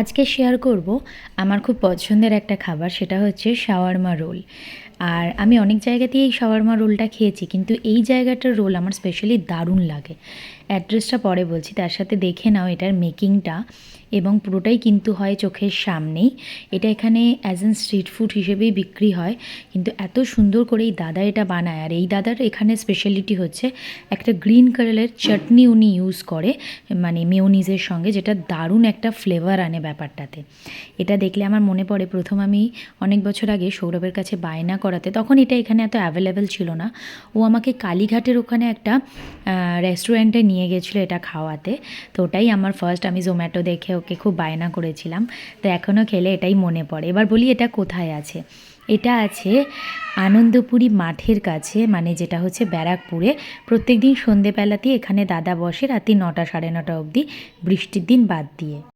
আজকে শেয়ার করব আমার খুব পছন্দের একটা খাবার, সেটা হচ্ছে শাওয়ারমা রোল। আর আমি অনেক জায়গাতেই এই শাওয়ারমা রোলটা খেয়েছি, কিন্তু এই জায়গাটার রোল আমার স্পেশালি দারুণ লাগে। অ্যাড্রেসটা পরে বলছি, তার সাথে দেখে নাও এটার মেকিংটা। এবং পুরোটাই কিন্তু হয় চোখের সামনেই। এটা এখানে অ্যাজ অ্যান স্ট্রিট ফুড হিসেবেই বিক্রি হয়, কিন্তু এত সুন্দর করে এই দাদা এটা বানায়। আর এই দাদার এখানে স্পেশালিটি হচ্ছে একটা গ্রিন কালারের চাটনি উনি ইউজ করে, মানে মেয়োনিজের সঙ্গে, যেটা দারুণ একটা ফ্লেভার আনে ব্যাপারটাতে। এটা দেখলে আমার মনে পড়ে, প্রথম আমি অনেক বছর আগে সৌরভের কাছে বায়না করাতে, তখন এটা এখানে এত অ্যাভেলেবেল ছিল না, ও আমাকে কালীঘাটের ওখানে একটা রেস্টুরেন্টে নিয়ে গেছিলো এটা খাওয়াতে। তো ওটাই আমার ফার্স্ট, আমি জোম্যাটো দেখে ওকে খুব বায়না করেছিলাম। তো এখনও খেলে এটাই মনে পড়ে। এবার বলি এটা কোথায় আছে। এটা আছে আনন্দপুরি মাঠের কাছে, মানে যেটা হচ্ছে ব্যারাকপুরে। প্রত্যেক দিন সন্ধেবেলাতেই এখানে দাদা বসে রাত্রি 9টা 9:30 অবধি, বৃষ্টির দিন বাদ দিয়ে।